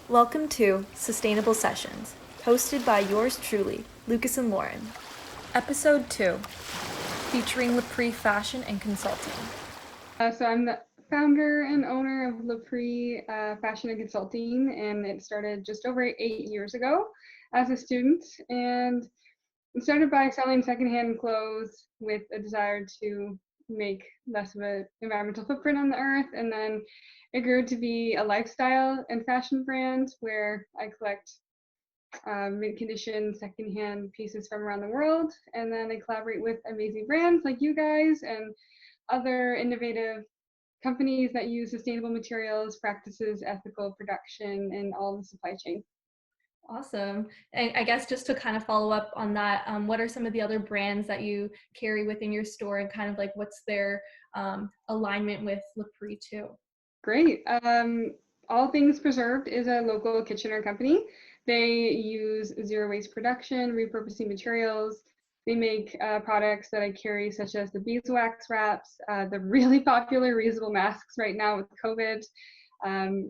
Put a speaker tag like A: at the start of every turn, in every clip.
A: Welcome to Sustainable Sessions, hosted by yours truly, Lucas and Lauren. Episode 2, featuring LePrix Fashion and Consulting.
B: So I'm the founder and owner of LePrix Fashion and Consulting, and it started just over 8 years ago as a student. And it started by selling secondhand clothes with a desire to make less of an environmental footprint on the earth. And then it grew to be a lifestyle and fashion brand where I collect mint-condition secondhand pieces from around the world. And then I collaborate with amazing brands like you guys and other innovative companies that use sustainable materials, practices, ethical production, and all the supply chain.
A: Awesome. And I guess just to kind of follow up on that, what are some of the other brands that you carry within your store, and kind of like what's their alignment with LePrix too?
B: Great. All Things Preserved is a local Kitchener company. They use zero waste production, repurposing materials. They make products that I carry, such as the beeswax wraps, the really popular reusable masks right now with COVID.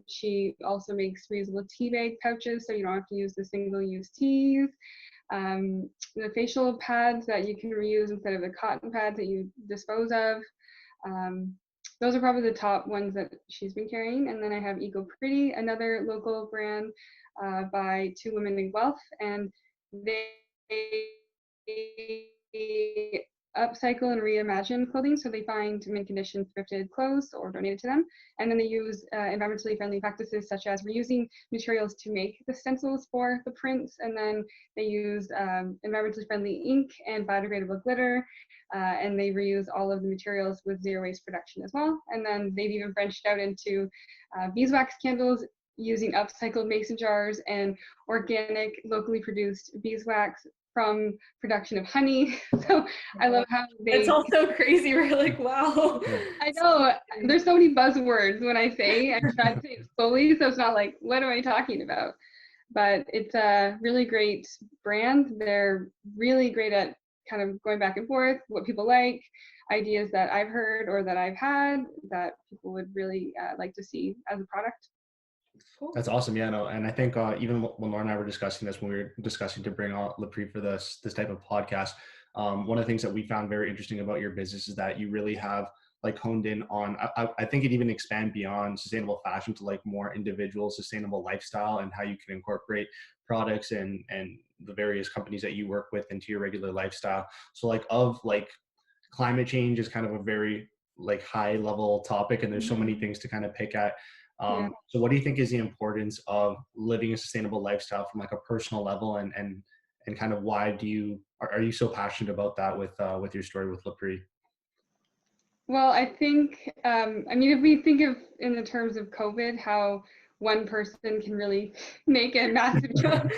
B: She also makes reusable tea bag pouches, so you don't have to use the single-use teas. The facial pads that you can reuse instead of the cotton pads that you dispose of. Those are probably the top ones that she's been carrying. And then I have Eco Pretty, another local brand by two women in Guelph, and they upcycle and reimagine clothing. So they find mint condition thrifted clothes or donate it to them. And then they use environmentally friendly practices such as reusing materials to make the stencils for the prints. And then they use environmentally friendly ink and biodegradable glitter. And they reuse all of the materials with zero waste production as well. And then they've even branched out into beeswax candles using upcycled mason jars and organic, locally produced beeswax from production of honey. So I love how they—
A: It's also crazy. We're like, wow.
B: I know there's so many buzzwords when I try to say it slowly, so it's not like, what am I talking about? But it's a really great brand. They're really great at kind of going back and forth, what people like, ideas that I've heard or that I've had that people would really like to see as a product.
C: That's awesome. Yeah, no, and I think even when Laura and I were discussing this, when we were discussing to bring on LePrix for this type of podcast, one of the things that we found very interesting about your business is that you really have like honed in on. I think it even expand beyond sustainable fashion to like more individual sustainable lifestyle, and how you can incorporate products and the various companies that you work with into your regular lifestyle. So like climate change is kind of a very like high level topic, and there's so many things to kind of pick at.
B: Yeah.
C: So what do you think is the importance of living a sustainable lifestyle from like a personal level, and kind of why are you so passionate about that with your story with LePrix?
B: Well, I think, I mean, if we think of in the terms of COVID, how one person can really make a massive change,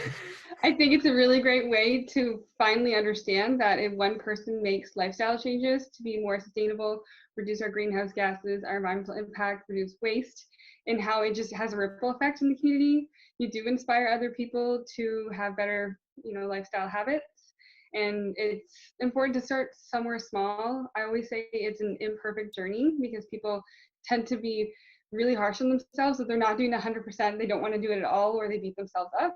B: I think it's a really great way to finally understand that if one person makes lifestyle changes to be more sustainable, reduce our greenhouse gases, our environmental impact, reduce waste, and how it just has a ripple effect in the community. You do inspire other people to have better, lifestyle habits. And it's important to start somewhere small. I always say it's an imperfect journey because people tend to be really harsh on themselves. If they're not doing 100%, they don't want to do it at all, or they beat themselves up.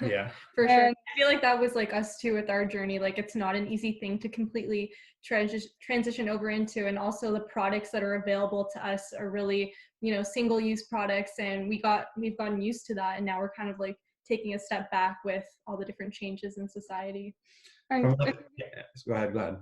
C: Yeah,
A: For sure. I feel like that was like us too with our journey. Like it's not an easy thing to completely transition over into, and also the products that are available to us are really, single-use products, and we've gotten used to that, and now we're kind of like taking a step back with all the different changes in society.
C: go ahead.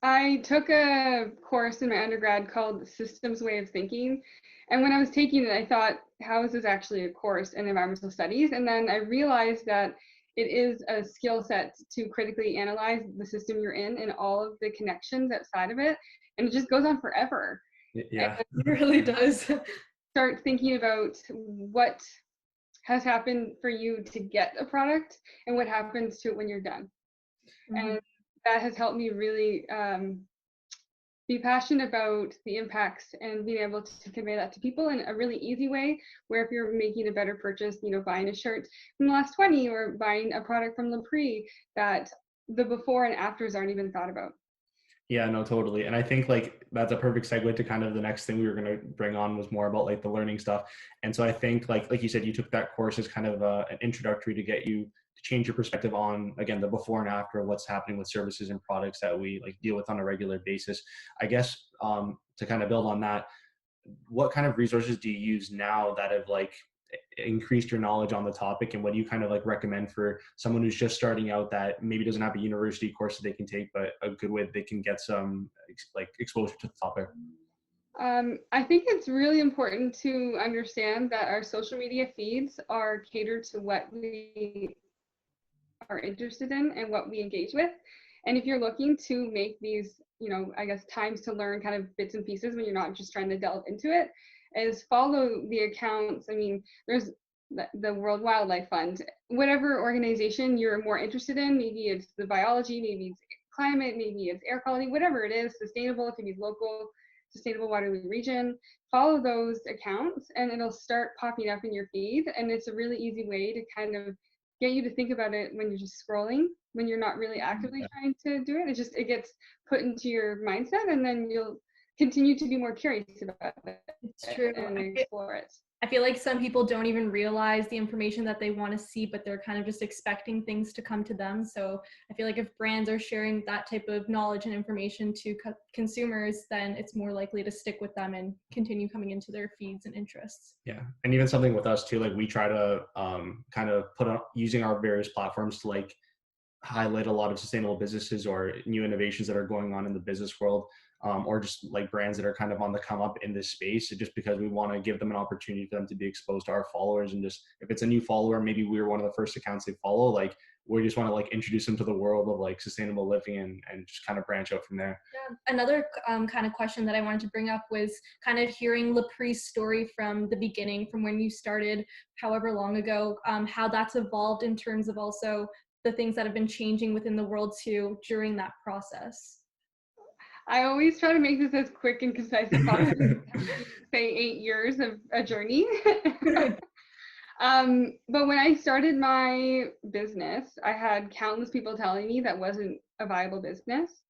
B: I took a course in my undergrad called Systems Way of Thinking. And when I was taking it, I thought, how is this actually a course in environmental studies? And then I realized that it is a skill set to critically analyze the system you're in and all of the connections outside of it. And it just goes on forever.
C: Yeah,
B: And
A: it really does.
B: Start thinking about what has happened for you to get a product and what happens to it when you're done. And that has helped me really be passionate about the impacts and being able to convey that to people in a really easy way, where if you're making a better purchase, buying a shirt from Last20 or buying a product from LePrix, that the before and afters aren't even thought about.
C: Yeah, no, totally. And I think like that's a perfect segue to kind of the next thing we were going to bring on was more about like the learning stuff. And so I think like you said, you took that course as kind of an introductory to get you to change your perspective on, again, the before and after of what's happening with services and products that we like deal with on a regular basis. I guess to kind of build on that, what kind of resources do you use now that have like increased your knowledge on the topic, and what do you kind of like recommend for someone who's just starting out that maybe doesn't have a university course that they can take, but a good way that they can get some like exposure to the topic?
B: I think it's really important to understand that our social media feeds are catered to what we are interested in and what we engage with. And if you're looking to make these, I guess times to learn kind of bits and pieces when you're not just trying to delve into it, is follow the accounts. I mean, there's the World Wildlife Fund, whatever organization you're more interested in, maybe it's the biology, maybe it's climate, maybe it's air quality, whatever it is, sustainable, it can be local, sustainable Waterloo region, follow those accounts and it'll start popping up in your feed. And it's a really easy way to kind of get you to think about it when you're just scrolling, when you're not really actively trying to do it. It gets put into your mindset, and then you'll continue to be more curious about it.
A: It's true.
B: And explore it.
A: I feel like some people don't even realize the information that they want to see, but they're kind of just expecting things to come to them. So I feel like if brands are sharing that type of knowledge and information to consumers, then it's more likely to stick with them and continue coming into their feeds and interests.
C: Yeah. And even something with us too, like we try to kind of put on using our various platforms to like highlight a lot of sustainable businesses or new innovations that are going on in the business world, or just like brands that are kind of on the come up in this space, just because we want to give them an opportunity for them to be exposed to our followers. And just if it's a new follower, maybe we were one of the first accounts they follow, like we just want to like introduce them to the world of like sustainable living and just kind of branch out from there.
A: Yeah. Another kind of question that I wanted to bring up was kind of hearing LePrix's story from the beginning, from when you started however long ago, how that's evolved in terms of also the things that have been changing within the world too during that process.
B: I always try to make this as quick and concise as possible. Say 8 years of a journey. But when I started my business, I had countless people telling me that wasn't a viable business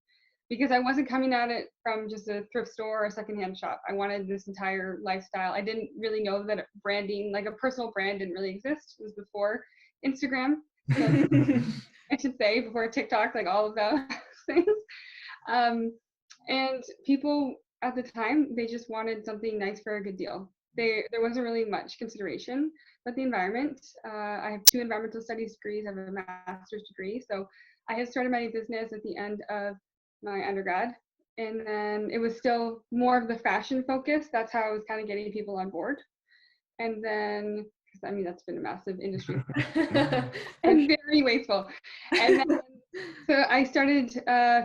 B: because I wasn't coming at it from just a thrift store or a secondhand shop. I wanted this entire lifestyle. I didn't really know that branding, like a personal brand, didn't really exist. It was before Instagram. So I should say before TikTok, like all of those things. And people at the time, they just wanted something nice for a good deal. There wasn't really much consideration, but the environment, I have 2 environmental studies degrees, I have a master's degree. So I had started my business at the end of my undergrad, and then it was still more of the fashion focus. That's how I was kind of getting people on board. And then, I mean, that's been a massive industry and very wasteful. And then, so I started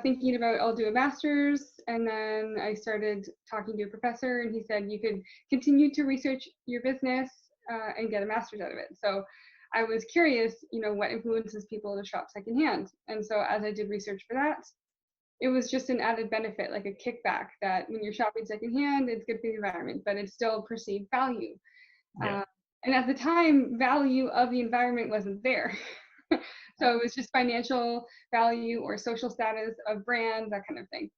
B: thinking about, I'll do a master's, and then I started talking to a professor, and he said you could continue to research your business and get a master's out of it. So I was curious, what influences people to shop secondhand. And so as I did research for that, it was just an added benefit, like a kickback, that when you're shopping secondhand, it's good for the environment, but it's still perceived value.
C: Yeah.
B: And at the time, value of the environment wasn't there. So it was just financial value or social status of brand, that kind of thing.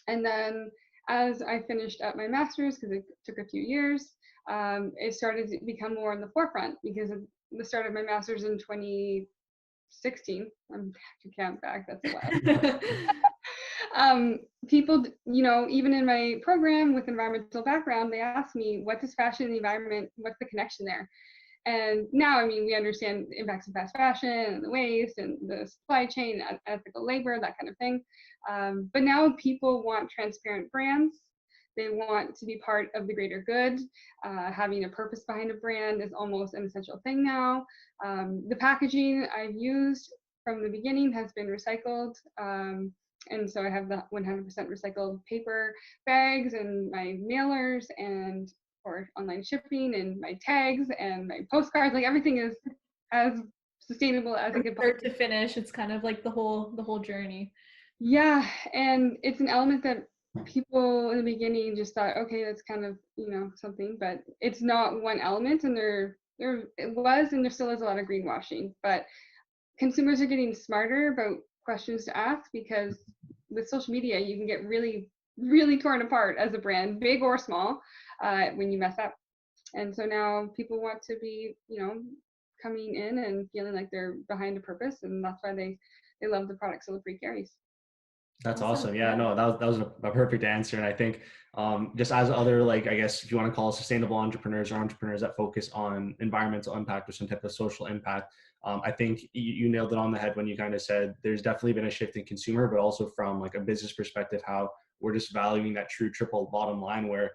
B: And then as I finished up my master's, because it took a few years, it started to become more in the forefront because of the start of my master's in 2016. I'm to count back, that's a while. People, even in my program with environmental background, they asked me, what does fashion and the environment, what's the connection there? And now, I mean, we understand the impacts of fast fashion and the waste and the supply chain, ethical labor, that kind of thing. But now people want transparent brands. They want to be part of the greater good. Having a purpose behind a brand is almost an essential thing now. The packaging I've used from the beginning has been recycled. And so I have the 100% recycled paper bags and my mailers and for online shipping and my tags and my postcards. Like everything is as sustainable as it could
A: possibly. Start to finish, it's kind of like the whole journey.
B: Yeah, and it's an element that people in the beginning just thought, okay, that's kind of something, but it's not one element. And there was and there still is a lot of greenwashing, but consumers are getting smarter about questions to ask because with social media, you can get really, really torn apart as a brand, big or small, when you mess up. And so now people want to be, coming in and feeling like they're behind a purpose, and that's why they love the products that LePrix carries.
C: That's awesome. Yeah, no, that was a perfect answer. And I think just as other, like, I guess if you want to call it sustainable entrepreneurs or entrepreneurs that focus on environmental impact or some type of social impact, I think you nailed it on the head when you kind of said there's definitely been a shift in consumer, but also from like a business perspective, how we're just valuing that true triple bottom line where,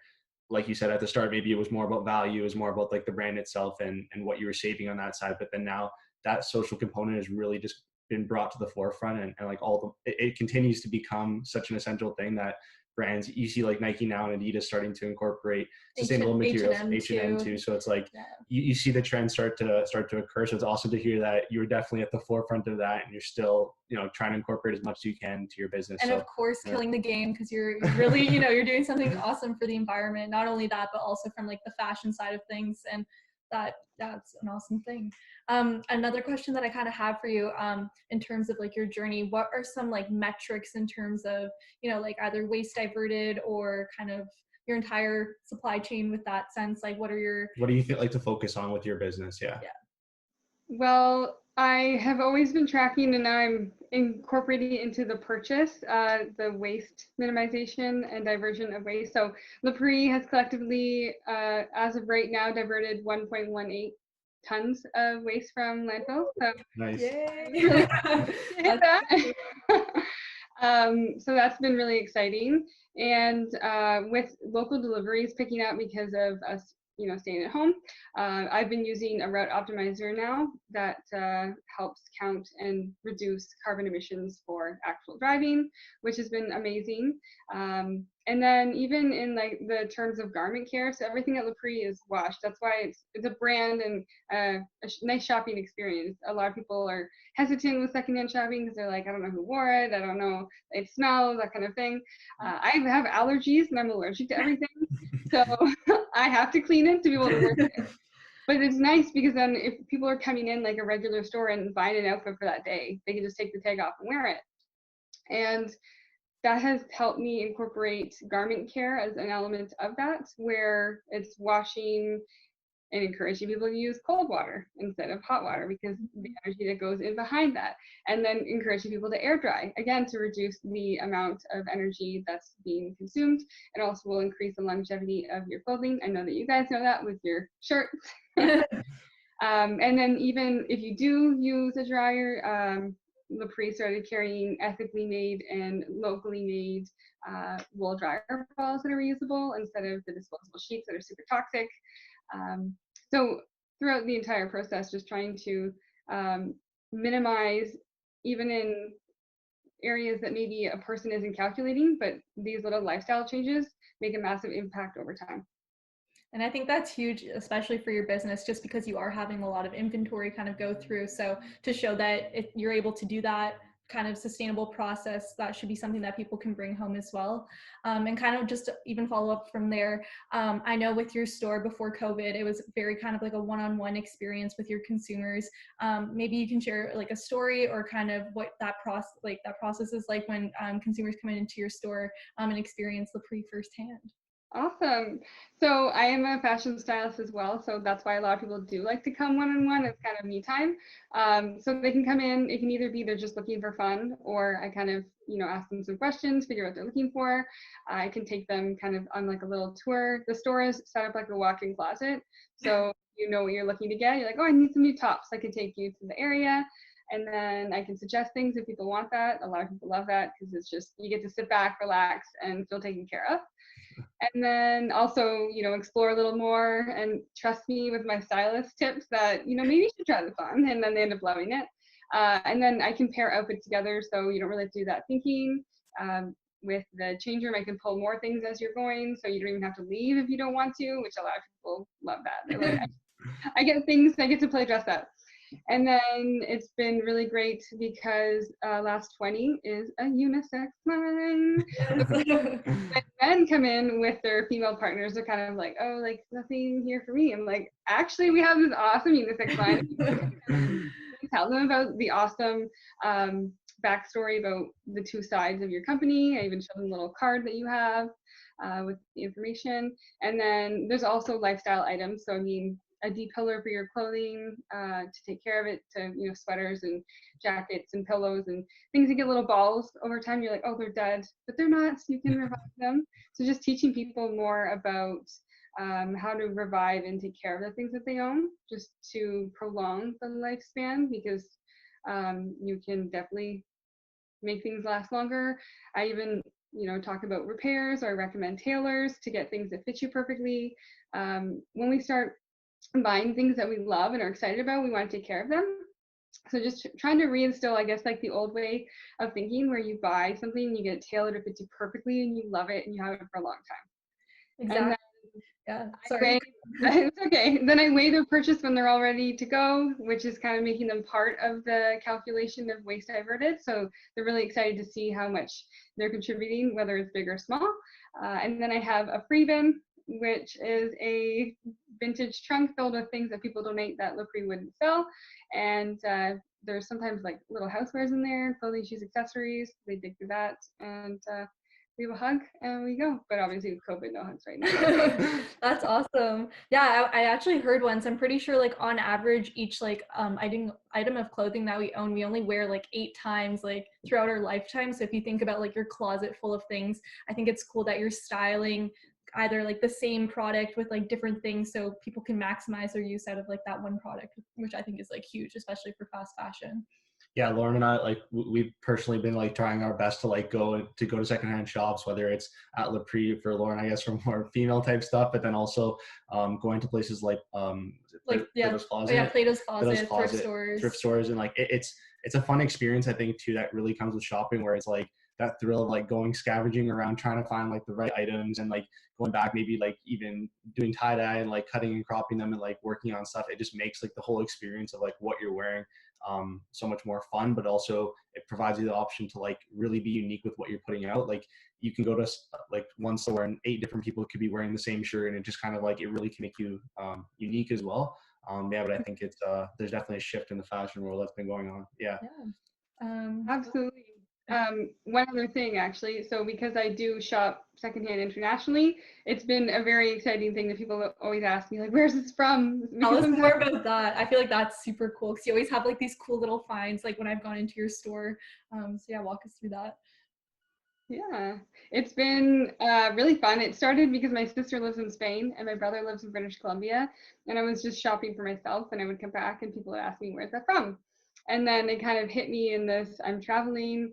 C: like you said at the start, maybe it was more about value, it was more about like the brand itself and what you were saving on that side. But then now that social component has really just been brought to the forefront, and like it continues to become such an essential thing that brands, you see like Nike now and Adidas starting to incorporate sustainable materials, H&M too. So it's like you see the trend start to occur. So it's awesome to hear that you're definitely at the forefront of that, and you're still, trying to incorporate as much as you can to your business.
A: And of course, killing the game, because you're really, you're doing something awesome for the environment. Not only that, but also from like the fashion side of things, and that's an awesome thing. Another question that I kind of have for you, in terms of like your journey, what are some like metrics in terms of, like either waste diverted or kind of your entire supply chain with that sense? Like, what do you
C: like to focus on with your business? Yeah.
B: Well, I have always been tracking, and now I'm incorporating into the purchase, the waste minimization and diversion of waste. So LePrix has collectively, as of right now, diverted 1.18 tons of waste from landfills. So
C: nice.
B: Yay. Hit that. So that's been really exciting. And with local deliveries picking up because of us, staying at home, I've been using a route optimizer now that helps count and reduce carbon emissions for actual driving, which has been amazing. And then even in like the terms of garment care, so everything at LePrix is washed. That's why it's a brand and a nice shopping experience. A lot of people are hesitant with secondhand shopping because they're like, I don't know who wore it, I don't know, it smells, that kind of thing. I have allergies and I'm allergic to everything, so I have to clean it to be able to wear it. But it's nice because then if people are coming in like a regular store and buying an outfit for that day, they can just take the tag off and wear it. And that has helped me incorporate garment care as an element of that, where it's washing and encouraging people to use cold water instead of hot water because the energy that goes in behind that, and then encouraging people to air dry, again, to reduce the amount of energy that's being consumed. It also will increase the longevity of your clothing. I know that you guys know that with your shirts. And then even if you do use a dryer, LePrix started carrying ethically made and locally made wool dryer balls that are reusable instead of the disposable sheets that are super toxic. So throughout the entire process, just trying to minimize, even in areas that maybe a person isn't calculating, but these little lifestyle changes make a massive impact over time.
A: And I think that's huge, especially for your business, just because you are having a lot of inventory kind of go through. So to show that you're able to do that kind of sustainable process, that should be something that people can bring home as well. And kind of just even follow up from there. I know with your store before COVID, it was very kind of like a one-on-one experience with your consumers. Maybe you can share like a story or kind of what that process is like when consumers come into your store and experience LePrix firsthand.
B: Awesome. So I am a fashion stylist as well, so that's why a lot of people do like to come one-on-one. It's kind of me time. So they can come in, it can either be they're just looking for fun, or I kind of, ask them some questions, figure out what they're looking for. I can take them kind of on like a little tour. The store is set up like a walk-in closet. So you know what you're looking to get. You're like, oh, I need some new tops. I can take you to the area. And then I can suggest things if people want that. A lot of people love that because it's just, you get to sit back, relax, and feel taken care of. And then also, explore a little more and trust me with my stylist tips that, maybe you should try this on, and then they end up loving it. And then I can pair outfits together, so you don't really have to do that thinking. With the change room, I can pull more things as you're going, so you don't even have to leave if you don't want to, which a lot of people love that. They're like, I get things, I get to play dress up. And then it's been really great because Last20 is a unisex line. When men come in with their female partners, they're kind of like, oh, like nothing here for me. I'm like, actually, we have this awesome unisex line. Tell them about the awesome backstory about the two sides of your company. I even show them a little card that you have with the information. And then there's also lifestyle items. So I mean, a deep pillar for your clothing to take care of it, to, you know, sweaters and jackets and pillows and things that get little balls over time. You're like, oh, they're dead, but they're not, so you can revive them. So just teaching people more about how to revive and take care of the things that they own, just to prolong the lifespan, because you can definitely make things last longer. I even, you know, talk about repairs, or I recommend tailors to get things that fit you perfectly. When we start buying things that we love and are excited about, we want to take care of them. So just trying to reinstill, I guess, like the old way of thinking, where you buy something and you get it tailored, it fits you perfectly, and you love it and you have it for a long time.
A: Exactly.
B: And then
A: Yeah, sorry.
B: it's okay. Then I weigh their purchase when they're all ready to go, which is kind of making them part of the calculation of waste diverted. So they're really excited to see how much they're contributing, whether it's big or small. And then I have a free bin, which is a vintage trunk filled with things that people donate that LePrix wouldn't sell. And there's sometimes like little housewares in there, clothing, shoes, accessories. They dig through that. And we have a hug and we go. But obviously with COVID, no hugs right now.
A: That's awesome. Yeah, I actually heard once, I'm pretty sure like on average each like item of clothing that we own, we only wear like 8 times like throughout our lifetime. So if you think about like your closet full of things, I think it's cool that you're styling either like the same product with like different things so people can maximize their use out of like that one product, which I think is like huge, especially for fast fashion.
C: Yeah, Lauren and I, like, we've personally been like trying our best to like go to secondhand shops, whether it's at LePrix for Lauren, I guess, for more female type stuff, but then also going to places like Plato's Closet,
A: Plato's Closet,
C: thrift stores, and like it's a fun experience, I think, too, that really comes with shopping, where it's like that thrill of like going scavenging around trying to find like the right items, and like going back, maybe like even doing tie-dye and like cutting and cropping them and like working on stuff. It just makes like the whole experience of like what you're wearing so much more fun, but also it provides you the option to like really be unique with what you're putting out. Like you can go to like one store and 8 different people could be wearing the same shirt, and it just kind of like, it really can make you unique as well. Yeah, but I think it's there's definitely a shift in the fashion world that's been going on. Yeah.
B: Absolutely. One other thing, actually, so because I do shop secondhand internationally, it's been a very exciting thing that people always ask me, like, where's this from?
A: Tell us more about that. I feel like that's super cool, because you always have like these cool little finds, like when I've gone into your store. So yeah, walk us through that.
B: Yeah, it's been really fun. It started because my sister lives in Spain and my brother lives in British Columbia, and I was just shopping for myself, and I would come back and people would ask me, where's that from? And then it kind of hit me in this, I'm traveling,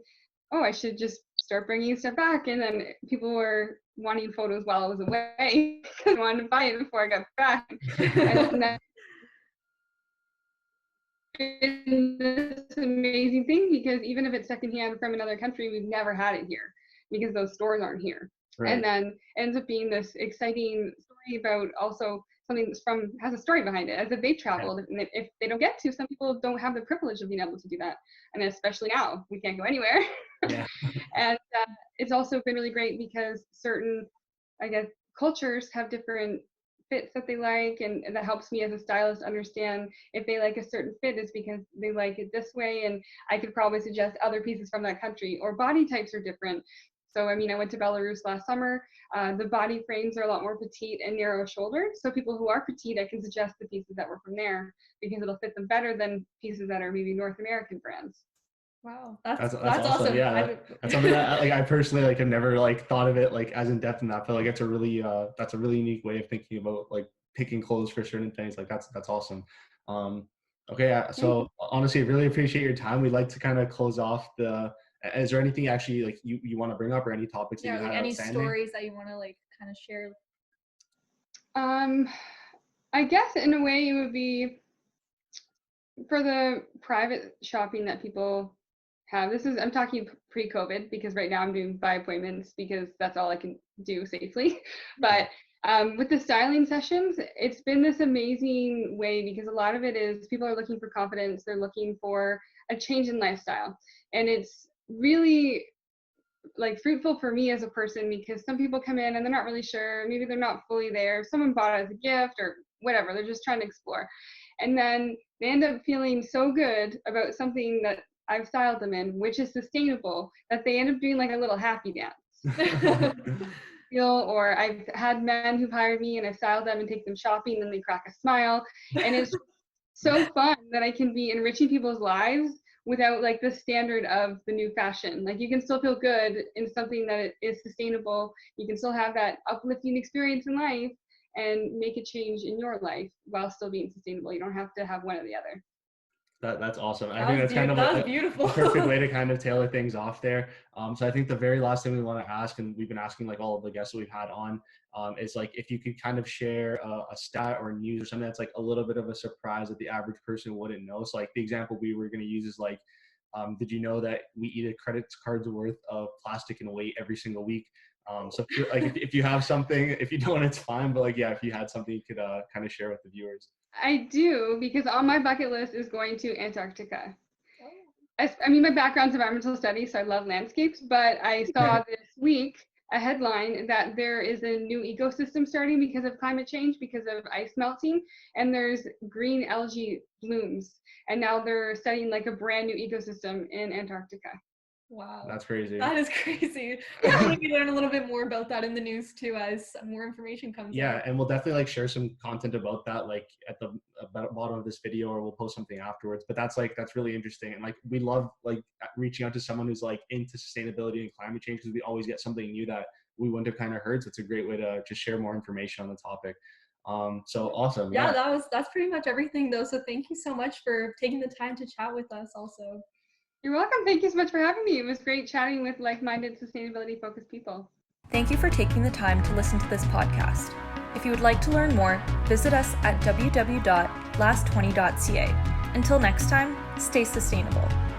B: oh, I should just start bringing stuff back. And then people were wanting photos while I was away because I wanted to buy it before I got back. And then this amazing thing, because even if it's secondhand from another country, we've never had it here because those stores aren't here. Right. And then ends up being this exciting story about also something that's has a story behind it, as if they traveled. Yeah. And if they don't get to, some people don't have the privilege of being able to do that. And especially now, we can't go anywhere. Yeah. And it's also been really great because certain, I guess, cultures have different fits that they like, and that helps me as a stylist understand if they like a certain fit is because they like it this way, and I could probably suggest other pieces from that country. Or body types are different. So I mean, I went to Belarus last summer. The body frames are a lot more petite and narrow shouldered, so people who are petite, I can suggest the pieces that were from there because it'll fit them better than pieces that are maybe North American brands.
A: Wow, that's awesome.
C: Yeah, that's something that like I personally like have never like thought of it like as in depth in that. I feel like it's a really that's a really unique way of thinking about like picking clothes for certain things. Like that's awesome. Okay, so honestly, I really appreciate your time. We'd like to kind of close off the. Is there anything actually like you want to bring up, or any topics that you
A: like
C: have
A: any stories that you want to like kind of share?
B: I guess in a way it would be for the private shopping that people have. I'm talking pre-COVID, because right now I'm doing by appointments because that's all I can do safely. But with the styling sessions, it's been this amazing way, because a lot of it is people are looking for confidence. They're looking for a change in lifestyle. And it's really like fruitful for me as a person, because some people come in and they're not really sure. Maybe they're not fully there. Someone bought it as a gift or whatever. They're just trying to explore. And then they end up feeling so good about something that I've styled them in, which is sustainable, that they end up doing like a little happy dance. Or I've had men who've hired me and I've styled them and take them shopping and they crack a smile. And it's so fun that I can be enriching people's lives without like the standard of the new fashion. Like you can still feel good in something that is sustainable. You can still have that uplifting experience in life and make a change in your life while still being sustainable. You don't have to have one or the other.
C: That's awesome. I think that's kind of a perfect way to kind of tailor things off there. So I think the very last thing we want to ask, and we've been asking like all of the guests that we've had on, is like if you could kind of share a stat or news or something that's like a little bit of a surprise that the average person wouldn't know. So like the example we were going to use is like, did you know that we eat a credit card's worth of plastic and weight every single week? So if you have something, if you don't, it's fine. But like, yeah, if you had something you could kind of share with the viewers.
B: I do, because on my bucket list is going to Antarctica. I mean, my background's environmental studies, so I love landscapes, but I saw this week a headline that there is a new ecosystem starting because of climate change, because of ice melting, and there's green algae blooms. And now they're setting like a brand new ecosystem in Antarctica.
A: Wow.
C: That's crazy.
A: That is crazy. Hopefully we learn a little bit more about that in the news too as more information comes out.
C: And we'll definitely like share some content about that like at the bottom of this video, or we'll post something afterwards. But that's really interesting. And like we love like reaching out to someone who's like into sustainability and climate change, because we always get something new that we wouldn't have kind of heard. So it's a great way to just share more information on the topic. So awesome.
A: Yeah, that's pretty much everything though. So thank you so much for taking the time to chat with us also.
B: You're welcome. Thank you so much for having me. It was great chatting with like-minded, sustainability-focused people.
D: Thank you for taking the time to listen to this podcast. If you would like to learn more, visit us at www.last20.ca. Until next time, stay sustainable.